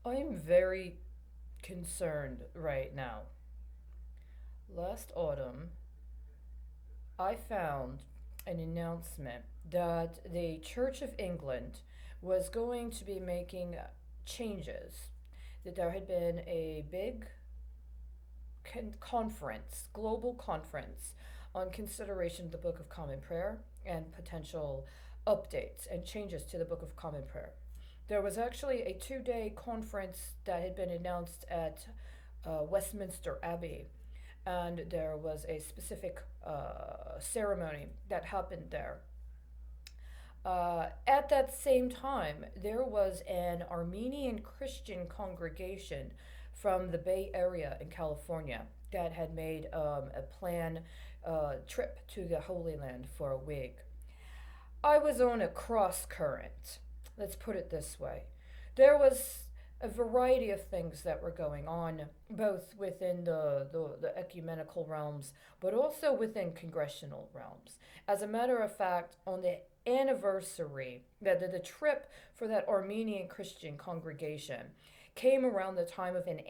I'm very concerned right now. Last autumn, I found an announcement that the Church of England was going to be making changes. That there had been a big conference, global conference, on consideration of the Book of Common Prayer and potential updates and changes to the Book of Common Prayer. There was actually a 2 day conference that had been announced at Westminster Abbey, and there was a specific ceremony that happened there. At that same time, there was an Armenian Christian congregation from the Bay Area in California that had made a plan trip to the Holy Land for a week. I was on a cross current. Let's put it this way. There was a variety of things that were going on, both within the ecumenical realms, but also within congressional realms. As a matter of fact, on the anniversary, the trip for that Armenian Christian congregation came around the time of an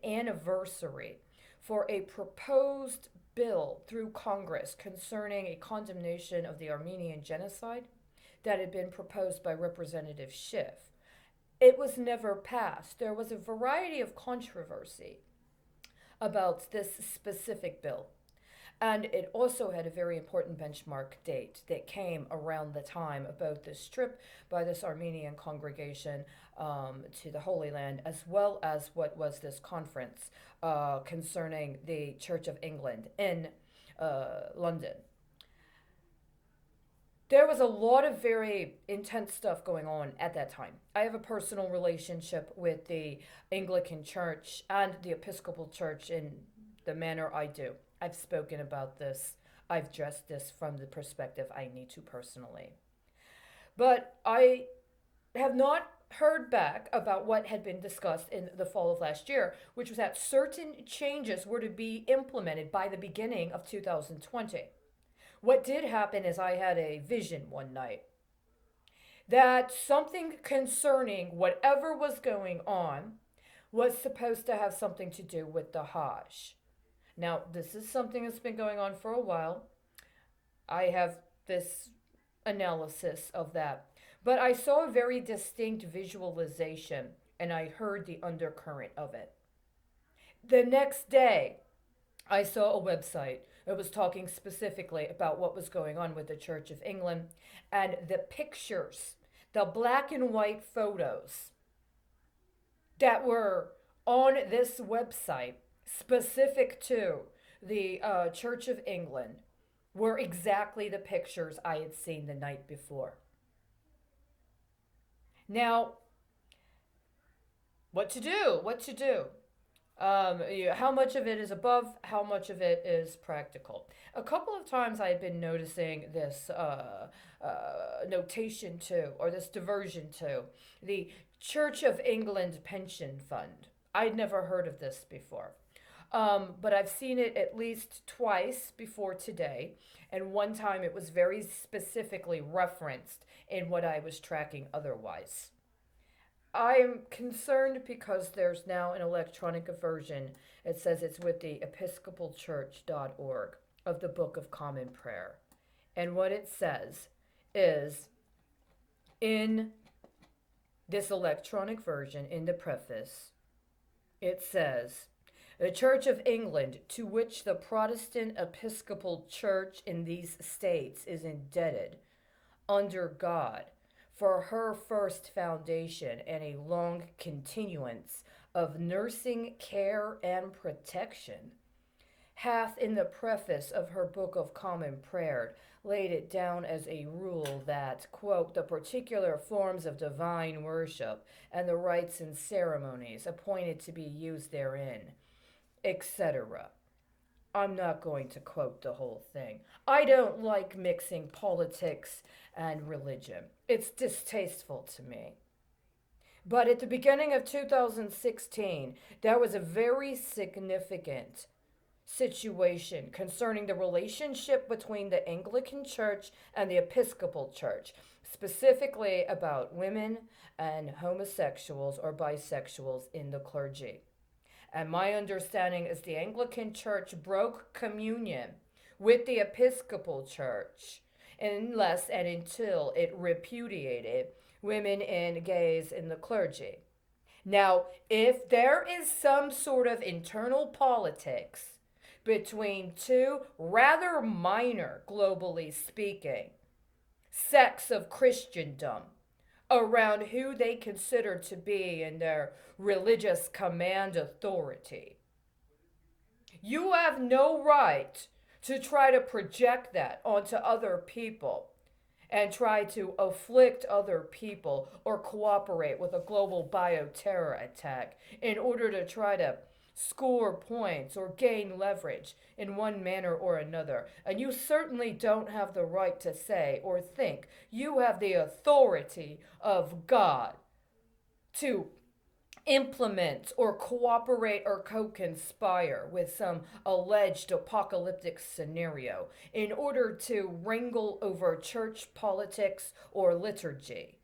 anniversary for a proposed bill through Congress concerning a condemnation of the Armenian genocide that had been proposed by Representative Schiff. It was never passed. There was a variety of controversy about this specific bill. And it also had a very important benchmark date that came around the time of both this trip by this Armenian congregation to the Holy Land, as well as what was this conference concerning the Church of England in London. There was a lot of very intense stuff going on at that time. I have a personal relationship with the Anglican Church and the Episcopal Church in the manner I do. I've spoken about this. I've addressed this from the perspective I need to personally. But I have not heard back about what had been discussed in the fall of last year, which was that certain changes were to be implemented by the beginning of 2020. What did happen is I had a vision one night that something concerning whatever was going on was supposed to have something to do with the Hajj. Now, this is something that's been going on for a while. I have this analysis of that. But I saw a very distinct visualization and I heard the undercurrent of it. The next day, I saw a website. It was talking specifically about what was going on with the Church of England and the pictures, the black and white photos that were on this website specific to the Church of England were exactly the pictures I had seen the night before. Now, what to do? What to do? How much of it is above, how much of it is practical. A couple of times I had been noticing this notation to, or this diversion to, the Church of England Pension Fund. I'd never heard of this before. But I've seen it at least twice before today, and one time it was very specifically referenced in what I was tracking otherwise. I'm concerned because there's now an electronic version. It says it's with the episcopalchurch.org of the Book of Common Prayer. And what it says is in this electronic version, in the preface, it says, the Church of England, to which the Protestant Episcopal Church in these states is indebted, under God, for her first foundation and a long continuance of nursing care and protection, hath in the preface of her Book of Common Prayer laid it down as a rule that, quote, the particular forms of divine worship and the rites and ceremonies appointed to be used therein, etc. I'm not going to quote the whole thing. I don't like mixing politics and religion. It's distasteful to me. But at the beginning of 2016, there was a very significant situation concerning the relationship between the Anglican Church and the Episcopal Church. specifically about women and homosexuals or bisexuals in the clergy. And my understanding is the Anglican Church broke communion with the Episcopal Church unless and until it repudiated women and gays in the clergy. Now, if there is some sort of internal politics between two rather minor, globally speaking, sects of Christendom around who they consider to be in their religious command authority, you have no right to try to project that onto other people and try to afflict other people or cooperate with a global bioterror attack in order to try to score points or gain leverage in one manner or another. And you certainly don't have the right to say or think you have the authority of God to implement or cooperate or co-conspire with some alleged apocalyptic scenario in order to wrangle over church politics or liturgy.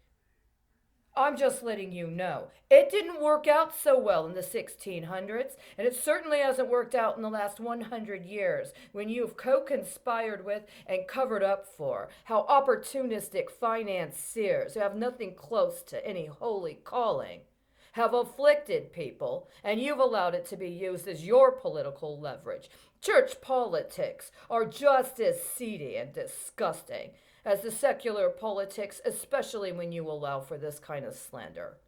I'm just letting you know. It didn't work out so well in the 1600s, and it certainly hasn't worked out in the last 100 years when you've co-conspired with and covered up for how opportunistic financiers who have nothing close to any holy calling have afflicted people, and you've allowed it to be used as your political leverage. Church politics are just as seedy and disgusting as the secular politics, especially when you allow for this kind of slander.